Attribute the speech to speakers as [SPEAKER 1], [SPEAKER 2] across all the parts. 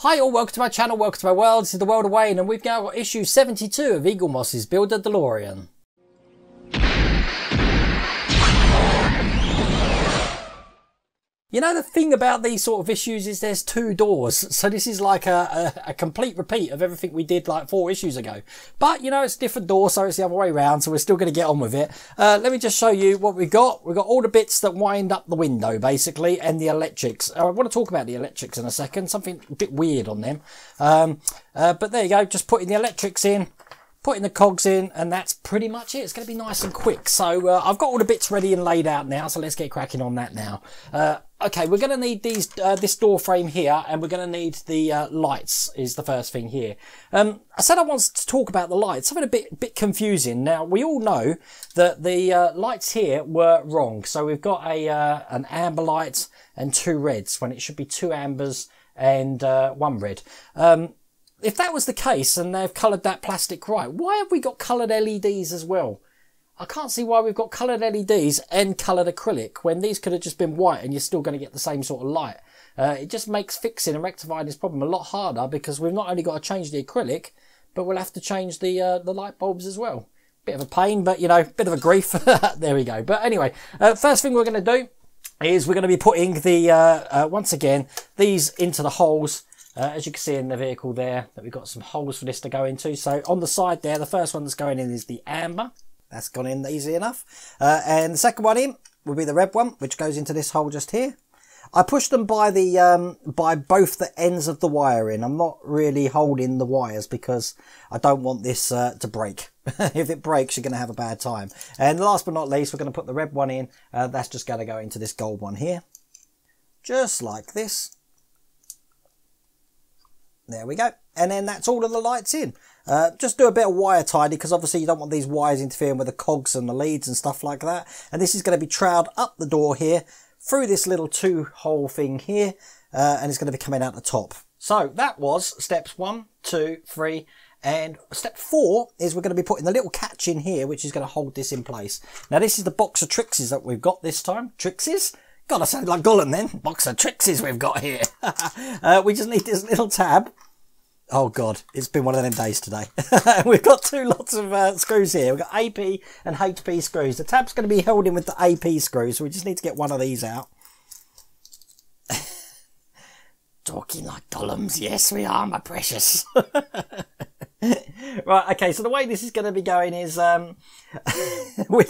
[SPEAKER 1] Hi all, welcome to my channel, welcome to my world. This is the World of Wayne and we've now got issue 72 of Eagle Moss's Build a Delorean. You know, the thing about these sort of issues is there's two doors. So this is like a complete repeat of everything we did like 4 issues ago. But, you know, it's a different door, so it's the other way around. So we're still going to get on with it. Let me just show you what we've got. We've got all the bits that wind up the window, basically, and the electrics. I want to talk about the electrics in a second. Something a bit weird on them. But there you go. Just putting the electrics in. Putting the cogs in, and that's pretty much it. It's going to be nice and quick. So I've got all the bits ready and laid out now, so let's get cracking on that now. Okay, we're going to need these this door frame here, and we're going to need the lights is the first thing here. I said I wanted to talk about the lights. Something a bit confusing. Now, we all know that the lights here were wrong. So we've got an amber light and 2 reds, when it should be 2 ambers and 1 red. If that was the case and they've coloured that plastic right, why have we got coloured LEDs as well? I can't see why we've got coloured LEDs and coloured acrylic when these could have just been white and you're still going to get the same sort of light. It just makes fixing and rectifying this problem a lot harder because we've not only got to change the acrylic, but we'll have to change the light bulbs as well. Bit of a pain, but you know, bit of a grief. There we go. But anyway, first thing we're going to do is we're going to be putting the, once again, these into the holes. As you can see in the vehicle there, that we've got some holes for this to go into. So on the side there, the first one that's going in is the amber. That's gone in easy enough. And the second one in will be the red one, which goes into this hole just here. I pushed them by the by both the ends of the wire in. I'm not really holding the wires because I don't want this to break. If it breaks, you're going to have a bad time. And last but not least, we're going to put the red one in. That's just going to go into this gold one here. Just like this. There we go. And then that's all of the lights in. Just do a bit of wire tidy because obviously you don't want these wires interfering with the cogs and the leads and stuff like that. And this is going to be troweled up the door here through this little 2-hole thing here. And it's going to be coming out the top. So that was steps 1, 2, 3. And step 4 is we're going to be putting the little catch in here, which is going to hold this in place. Now this is the box of Trixies that we've got this time. Trixies? God, I sound like Gollum then. Box of Trixies we've got here. We just need this little tab. Oh God, it's been one of them days today. We've got 2 lots of screws here. We've got AP and HP screws. The tab's going to be held in with the AP screws, so we just need to get one of these out. Talking like Gollums. Yes, we are, my precious. Right, okay, so the way this is going to be going is we're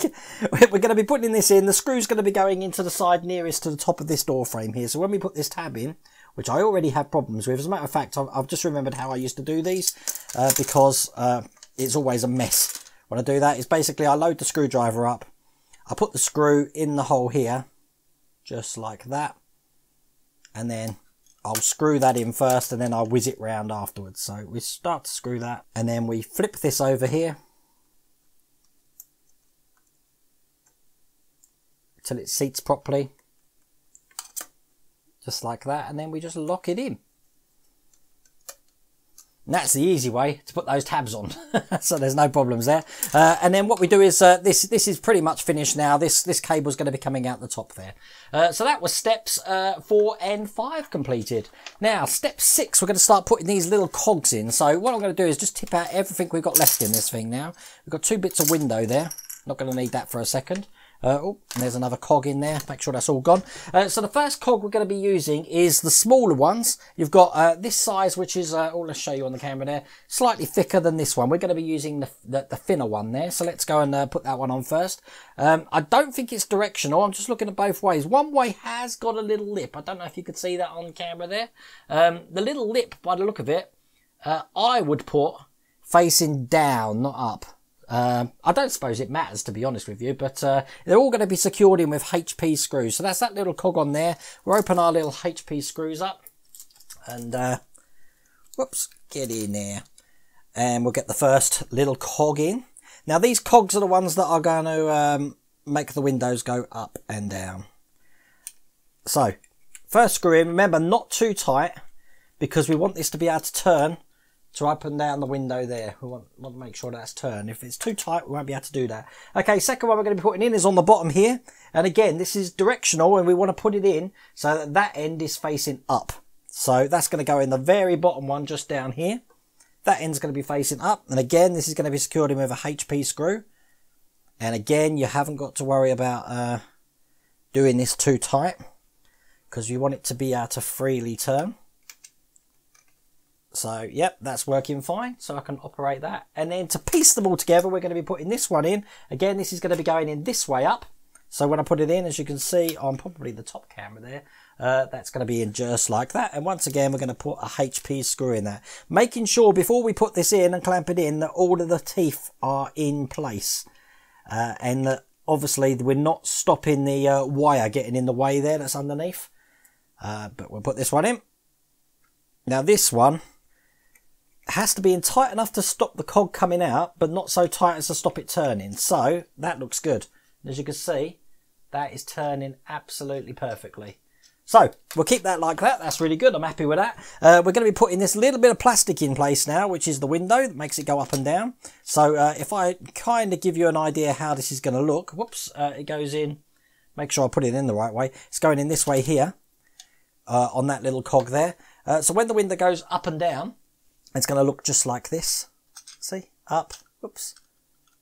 [SPEAKER 1] going to be putting this in. The screw's going to be going into the side nearest to the top of this door frame here. So when we put this tab in, which I already have problems with, as a matter of fact, I've just remembered how I used to do these because it's always a mess. When I do that, is basically I load the screwdriver up, I put the screw in the hole here, just like that, and then I'll screw that in first and then I'll whiz it round afterwards. So we start to screw that and then we flip this over here till it seats properly. Just like that, and then we just lock it in. And that's the easy way to put those tabs on. So there's no problems there. And then what we do is, this is pretty much finished now. This cable's going to be coming out the top there. So that was steps 4 and 5 completed. Now, step 6, we're going to start putting these little cogs in. So what I'm going to do is just tip out everything we've got left in this thing now. We've got 2 bits of window there. Not going to need that for a second. Oh, and there's another cog in there. Make sure that's all gone. So the first cog we're going to be using is the smaller ones. You've got this size, which is, let's show you on the camera there, slightly thicker than this one. We're going to be using the thinner one there. So let's go and put that one on first. I don't think it's directional. I'm just looking at both ways. One way has got a little lip. I don't know if you could see that on camera there. The little lip, by the look of it, I would put facing down, not up. I don't suppose it matters, to be honest with you, but they're all going to be secured in with HP screws. So that's that little cog on there. We'll open our little HP screws up and, whoops, get in there. And we'll get the first little cog in. Now these cogs are the ones that are going to make the windows go up and down. So, first screw in, remember not too tight because we want this to be able to turn to up and down the window there. We want to make sure that's turned. If it's too tight, we won't be able to do that. Okay, second one we're going to be putting in is on the bottom here. And again, this is directional and we want to put it in so that that end is facing up. So that's going to go in the very bottom one just down here. That end's going to be facing up. And again, this is going to be secured in with a HP screw. And again, you haven't got to worry about doing this too tight, because you want it to be able to freely turn. So, yep, that's working fine. So I can operate that. And then to piece them all together, we're going to be putting this one in. Again, this is going to be going in this way up. So when I put it in, as you can see on probably the top camera there, that's going to be in just like that. And once again, we're going to put a HP screw in there. Making sure before we put this in and clamp it in that all of the teeth are in place. And that obviously we're not stopping the wire getting in the way there that's underneath. But we'll put this one in. Now this one has to be in tight enough to stop the cog coming out, but not so tight as to stop it turning. So that looks good. As you can see, that is turning absolutely perfectly. So we'll keep that like that. That's really good. I'm happy with that. We're going to be putting this little bit of plastic in place now, which is the window that makes it go up and down. So if I kind of give you an idea how this is going to look, whoops, it goes in. Make sure I put it in the right way. It's going in this way here on that little cog there. So when the window goes up and down, it's going to look just like this. See? Up, whoops,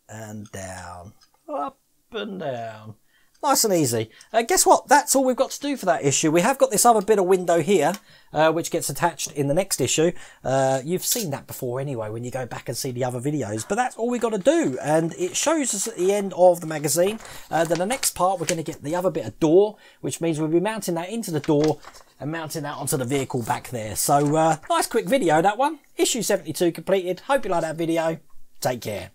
[SPEAKER 1] and down. Up and down. Nice and easy. Guess what? That's all we've got to do for that issue. We have got this other bit of window here, which gets attached in the next issue. You've seen that before anyway when you go back and see the other videos. But that's all we've got to do. And it shows us at the end of the magazine. Then the next part, we're going to get the other bit of door, which means we'll be mounting that into the door and mounting that onto the vehicle back there. So, nice quick video, that one. Issue 72 completed. Hope you like that video. Take care.